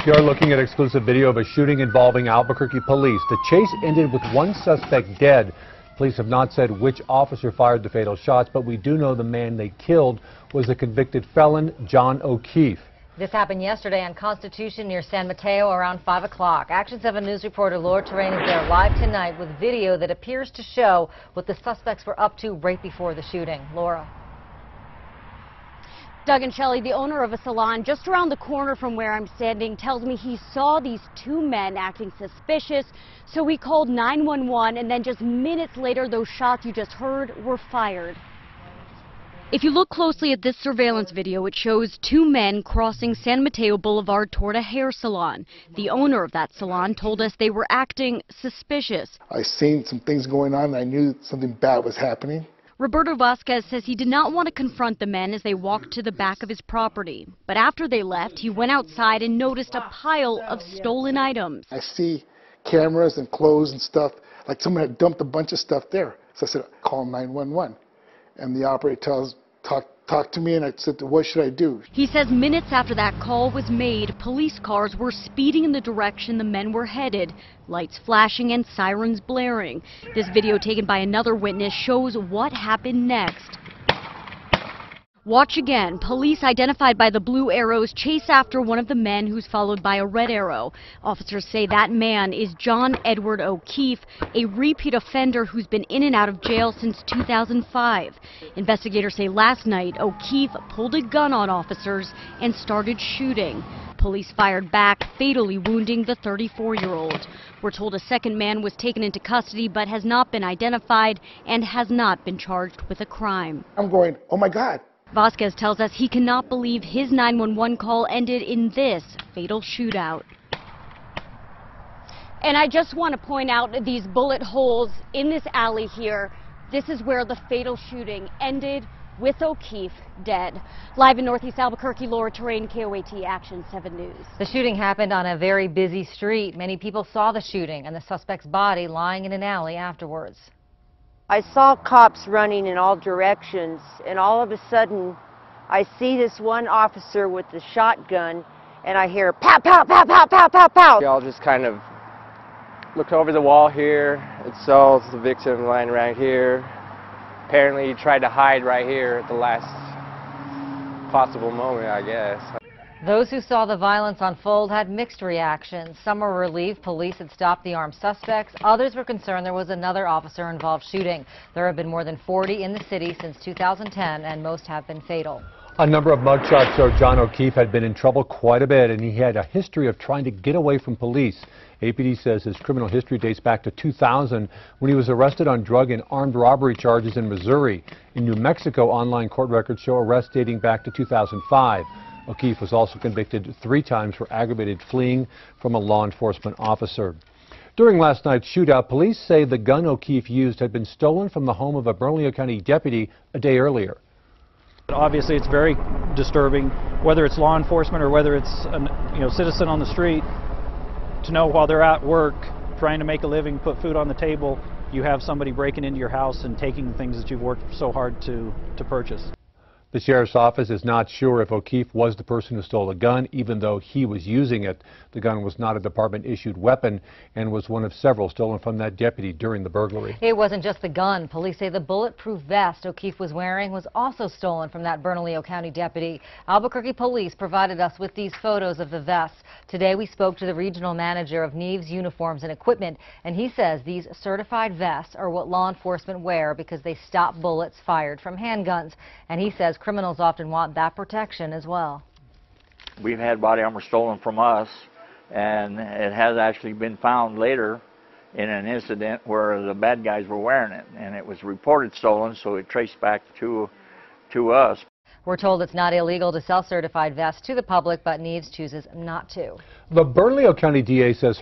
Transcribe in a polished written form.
We are looking at exclusive video of a shooting involving Albuquerque police. The chase ended with one suspect dead. Police have not said which officer fired the fatal shots, but we do know the man they killed was a convicted felon, John O'Keefe. This happened yesterday on Constitution near San Mateo around 5 o'clock. Action 7 News reporter Laura Terrain is there live tonight with video that appears to show what the suspects were up to right before the shooting. Laura. Doug and Shelley, the owner of a salon just around the corner from where I'm standing, tells me he saw these two men acting suspicious, so he called 911, and then just minutes later, those shots you just heard were fired. If you look closely at this surveillance video, it shows two men crossing San Mateo Boulevard toward a hair salon. The owner of that salon told us they were acting suspicious. I seen some things going on, and I knew something bad was happening. Roberto Vasquez says he did not want to confront the men as they walked to the back of his property. But after they left, he went outside and noticed a pile of stolen items. I see cameras and clothes and stuff, like someone had dumped a bunch of stuff there. So I said, call 911. And the operator talk to me, and I said, what should I do? He says minutes after that call was made, police cars were speeding in the direction the men were headed, lights flashing and sirens blaring. This video taken by another witness shows what happened next. Watch again. Police identified by the blue arrows chase after one of the men who's followed by a red arrow. Officers say that man is John Edward O'Keefe, a repeat offender who's been in and out of jail since 2005. Investigators say last night O'Keefe pulled a gun on officers and started shooting. Police fired back, fatally wounding the 34-year-old. We're told a second man was taken into custody but has not been identified and has not been charged with a crime. I'm going, oh my God. Vasquez tells us he cannot believe his 911 call ended in this fatal shootout. And I just want to point out these bullet holes in this alley here. This is where the fatal shooting ended, with O'Keefe dead. Live in Northeast Albuquerque, Laura Terrain, KOAT Action 7 News. The shooting happened on a very busy street. Many people saw the shooting and the suspect's body lying in an alley afterwards. I saw cops running in all directions, and all of a sudden I see this one officer with the shotgun, and I hear pow, pow, pow, pow, pow, pow, pow. We all just kind of looked over the wall here. It saw the victim lying right here. Apparently he tried to hide right here at the last possible moment, I guess. Those who saw the violence unfold had mixed reactions. Some were relieved police had stopped the armed suspects. Others were concerned there was another officer-involved shooting. There have been more than 40 in the city since 2010, and most have been fatal. A number of mugshots showed John O'Keefe had been in trouble quite a bit, and he had a history of trying to get away from police. APD says his criminal history dates back to 2000, when he was arrested on drug and armed robbery charges in Missouri. In New Mexico, online court records show arrests dating back to 2005. O'Keefe was also convicted 3 times for aggravated fleeing from a law enforcement officer. During last night's shootout, police say the gun O'Keefe used had been stolen from the home of a Bernalillo County deputy a day earlier. Obviously, it's very disturbing, whether it's law enforcement or whether it's a citizen on the street, to know while they're at work trying to make a living, put food on the table, you have somebody breaking into your house and taking things that you've worked so hard to purchase. The sheriff's office is not sure if O'Keefe was the person who stole the gun, even though he was using it. The gun was not a department-issued weapon and was one of several stolen from that deputy during the burglary. It wasn't just the gun. Police say the bulletproof vest O'Keefe was wearing was also stolen from that Bernalillo County deputy. Albuquerque police provided us with these photos of the vests. Today we spoke to the regional manager of Neves Uniforms and Equipment, and he says these certified vests are what law enforcement wear because they stop bullets fired from handguns. And he says criminals often want that protection as well. We've had body armor stolen from us, and it has actually been found later in an incident where the bad guys were wearing it, and it was reported stolen, so it traced back to us. We're told it's not illegal to sell certified vests to the public, but Neves chooses not to. The Bernalillo County DA says